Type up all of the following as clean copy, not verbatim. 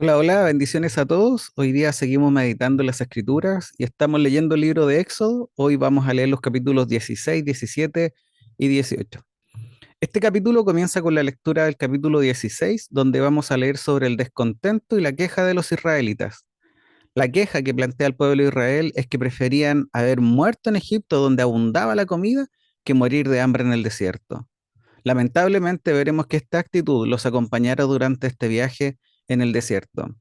Hola, hola, bendiciones a todos. Hoy día seguimos meditando en las Escrituras y estamos leyendo el libro de Éxodo. Hoy vamos a leer los capítulos 16, 17 y 18. Este capítulo comienza con la lectura del capítulo 16, donde vamos a leer sobre el descontento y la queja de los israelitas. La queja que plantea el pueblo de Israel es que preferían haber muerto en Egipto, donde abundaba la comida, que morir de hambre en el desierto. Lamentablemente veremos que esta actitud los acompañará durante este viaje en el desierto.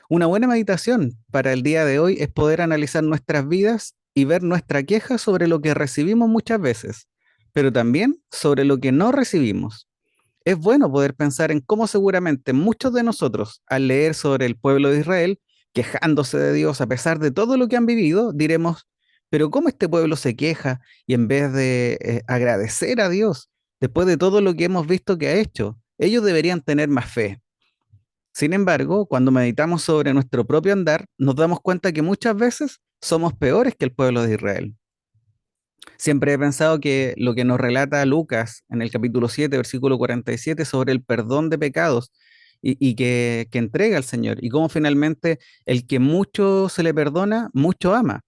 Una buena meditación para el día de hoy es poder analizar nuestras vidas y ver nuestra queja sobre lo que recibimos muchas veces, pero también sobre lo que no recibimos. Es bueno poder pensar en cómo seguramente muchos de nosotros, al leer sobre el pueblo de Israel, quejándose de Dios a pesar de todo lo que han vivido, diremos, pero ¿cómo este pueblo se queja y en vez de agradecer a Dios después de todo lo que hemos visto que ha hecho? Ellos deberían tener más fe. Sin embargo, cuando meditamos sobre nuestro propio andar, nos damos cuenta que muchas veces somos peores que el pueblo de Israel. Siempre he pensado que lo que nos relata Lucas en el capítulo 7, versículo 47, sobre el perdón de pecados y que entrega al Señor, y cómo finalmente el que mucho se le perdona, mucho ama.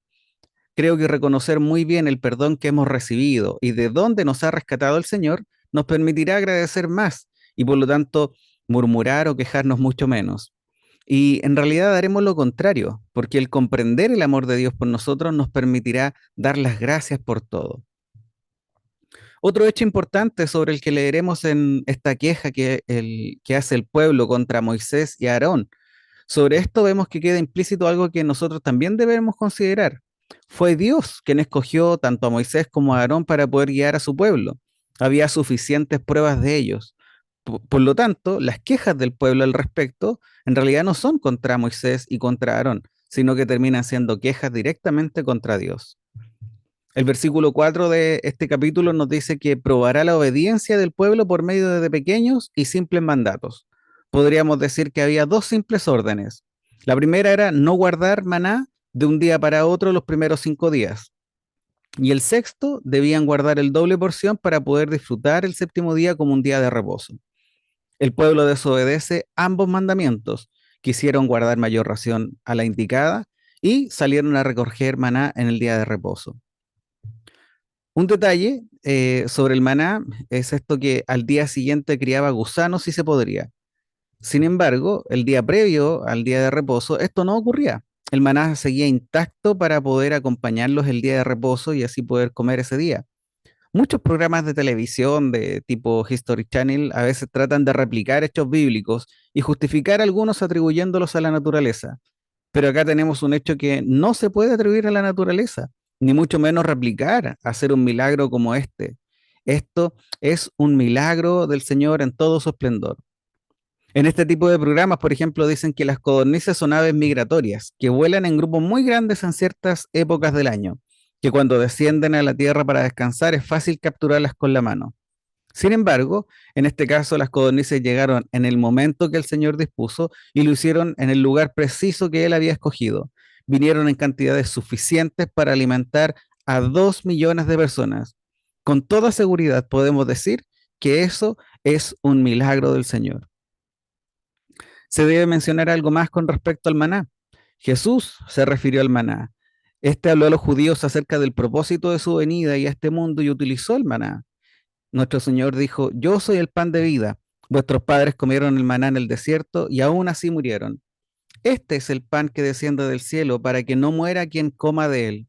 Creo que reconocer muy bien el perdón que hemos recibido y de dónde nos ha rescatado el Señor nos permitirá agradecer más y por lo tanto murmurar o quejarnos mucho menos. Y en realidad haremos lo contrario, porque el comprender el amor de Dios por nosotros nos permitirá dar las gracias por todo. Otro hecho importante sobre el que leeremos en esta queja que hace el pueblo contra Moisés y Aarón. Sobre esto vemos que queda implícito algo que nosotros también debemos considerar. Fue Dios quien escogió tanto a Moisés como a Aarón para poder guiar a su pueblo. Había suficientes pruebas de ellos. Por lo tanto, las quejas del pueblo al respecto en realidad no son contra Moisés y contra Aarón, sino que terminan siendo quejas directamente contra Dios. El versículo 4 de este capítulo nos dice que probará la obediencia del pueblo por medio de pequeños y simples mandatos. Podríamos decir que había dos simples órdenes. La primera era no guardar maná de un día para otro los primeros 5 días. Y el sexto, debían guardar el doble porción para poder disfrutar el séptimo día como un día de reposo. El pueblo desobedece ambos mandamientos. Quisieron guardar mayor ración a la indicada y salieron a recoger maná en el día de reposo. Un detalle sobre el maná es esto que al día siguiente criaba gusanos y se podría. Sin embargo, el día previo al día de reposo, esto no ocurría. El maná seguía intacto para poder acompañarlos el día de reposo y así poder comer ese día. Muchos programas de televisión de tipo History Channel a veces tratan de replicar hechos bíblicos y justificar algunos atribuyéndolos a la naturaleza. Pero acá tenemos un hecho que no se puede atribuir a la naturaleza, ni mucho menos replicar, hacer un milagro como este. Esto es un milagro del Señor en todo su esplendor. En este tipo de programas, por ejemplo, dicen que las codornices son aves migratorias, que vuelan en grupos muy grandes en ciertas épocas del año, que cuando descienden a la tierra para descansar es fácil capturarlas con la mano. Sin embargo, en este caso las codornices llegaron en el momento que el Señor dispuso y lo hicieron en el lugar preciso que Él había escogido. Vinieron en cantidades suficientes para alimentar a 2 millones de personas. Con toda seguridad podemos decir que eso es un milagro del Señor. Se debe mencionar algo más con respecto al maná. Jesús se refirió al maná. Este habló a los judíos acerca del propósito de su venida y a este mundo y utilizó el maná. Nuestro Señor dijo, yo soy el pan de vida. Vuestros padres comieron el maná en el desierto y aún así murieron. Este es el pan que desciende del cielo para que no muera quien coma de él.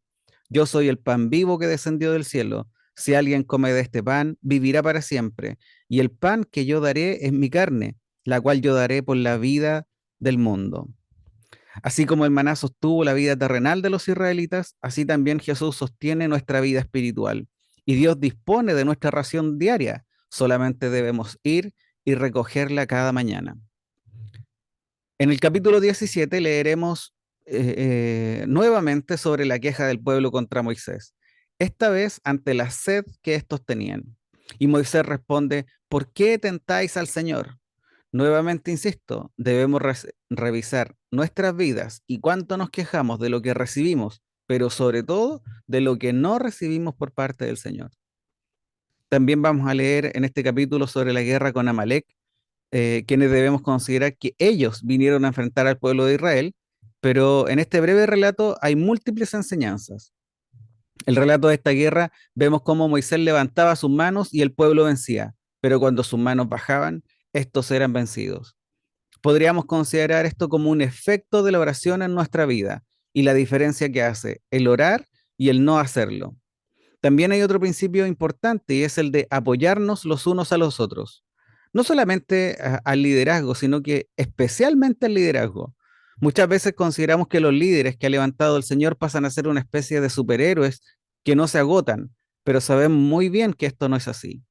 Yo soy el pan vivo que descendió del cielo. Si alguien come de este pan, vivirá para siempre. Y el pan que yo daré es mi carne, la cual yo daré por la vida del mundo. Así como el maná sostuvo la vida terrenal de los israelitas, así también Jesús sostiene nuestra vida espiritual. Y Dios dispone de nuestra ración diaria. Solamente debemos ir y recogerla cada mañana. En el capítulo 17 leeremos nuevamente sobre la queja del pueblo contra Moisés, esta vez ante la sed que estos tenían. Y Moisés responde, ¿por qué tentáis al Señor? Nuevamente insisto, debemos revisar nuestras vidas y cuánto nos quejamos de lo que recibimos, pero sobre todo de lo que no recibimos por parte del Señor. También vamos a leer en este capítulo sobre la guerra con Amalek, quienes debemos considerar que ellos vinieron a enfrentar al pueblo de Israel, pero en este breve relato hay múltiples enseñanzas. El relato de esta guerra vemos cómo Moisés levantaba sus manos y el pueblo vencía, pero cuando sus manos bajaban, estos eran vencidos. Podríamos considerar esto como un efecto de la oración en nuestra vida y la diferencia que hace el orar y el no hacerlo. También hay otro principio importante y es el de apoyarnos los unos a los otros. No solamente al liderazgo, sino que especialmente al liderazgo. Muchas veces consideramos que los líderes que ha levantado el Señor pasan a ser una especie de superhéroes que no se agotan, pero sabemos muy bien que esto no es así.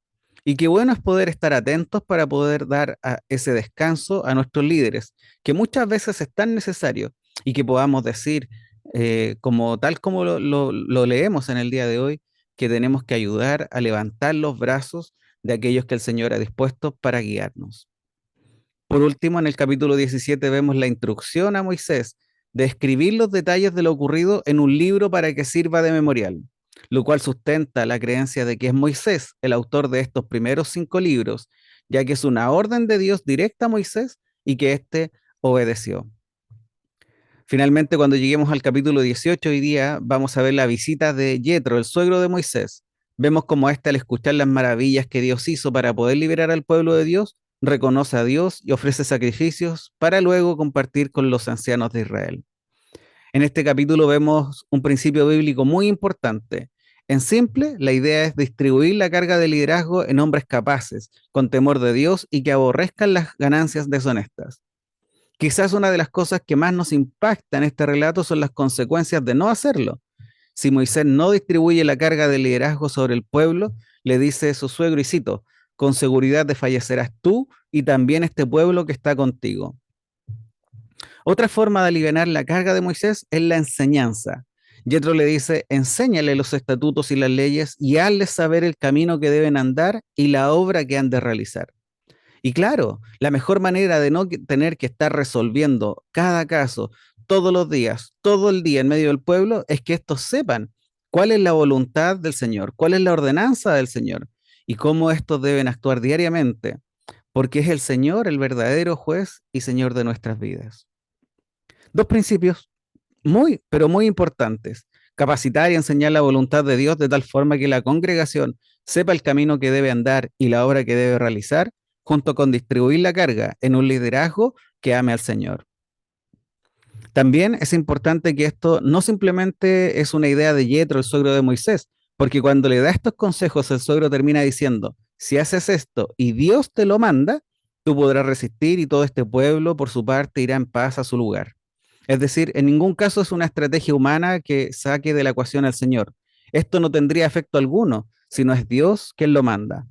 Y qué bueno es poder estar atentos para poder dar ese descanso a nuestros líderes, que muchas veces es tan necesario y que podamos decir, como tal como lo leemos en el día de hoy, que tenemos que ayudar a levantar los brazos de aquellos que el Señor ha dispuesto para guiarnos. Por último, en el capítulo 17 vemos la instrucción a Moisés de escribir los detalles de lo ocurrido en un libro para que sirva de memorial, lo cual sustenta la creencia de que es Moisés el autor de estos primeros 5 libros, ya que es una orden de Dios directa a Moisés y que éste obedeció. Finalmente, cuando lleguemos al capítulo 18 hoy día, vamos a ver la visita de Yetro, el suegro de Moisés. Vemos cómo éste, al escuchar las maravillas que Dios hizo para poder liberar al pueblo de Dios, reconoce a Dios y ofrece sacrificios para luego compartir con los ancianos de Israel. En este capítulo vemos un principio bíblico muy importante. En simple, la idea es distribuir la carga de liderazgo en hombres capaces, con temor de Dios y que aborrezcan las ganancias deshonestas. Quizás una de las cosas que más nos impacta en este relato son las consecuencias de no hacerlo. Si Moisés no distribuye la carga de liderazgo sobre el pueblo, le dice su suegro, y cito, con seguridad desfallecerás tú y también este pueblo que está contigo. Otra forma de aliviar la carga de Moisés es la enseñanza. Yetro le dice, enséñale los estatutos y las leyes y hazles saber el camino que deben andar y la obra que han de realizar. Y claro, la mejor manera de no tener que estar resolviendo cada caso todos los días, todo el día en medio del pueblo, es que estos sepan cuál es la voluntad del Señor, cuál es la ordenanza del Señor y cómo estos deben actuar diariamente, porque es el Señor el verdadero juez y Señor de nuestras vidas. Dos principios muy, pero muy importantes. Capacitar y enseñar la voluntad de Dios de tal forma que la congregación sepa el camino que debe andar y la obra que debe realizar, junto con distribuir la carga en un liderazgo que ame al Señor. También es importante que esto no simplemente es una idea de Yetro, el suegro de Moisés, porque cuando le da estos consejos, el suegro termina diciendo, si haces esto y Dios te lo manda, tú podrás resistir y todo este pueblo, por su parte, irá en paz a su lugar. Es decir, en ningún caso es una estrategia humana que saque de la ecuación al Señor. Esto no tendría efecto alguno, sino es Dios quien lo manda.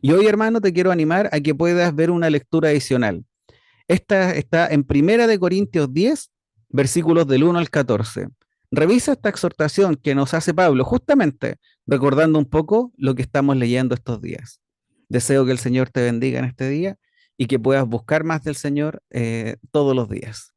Y hoy, hermano, te quiero animar a que puedas ver una lectura adicional. Esta está en Primera de Corintios 10, versículos del 1 al 14. Revisa esta exhortación que nos hace Pablo, justamente recordando un poco lo que estamos leyendo estos días. Deseo que el Señor te bendiga en este día y que puedas buscar más del Señor todos los días.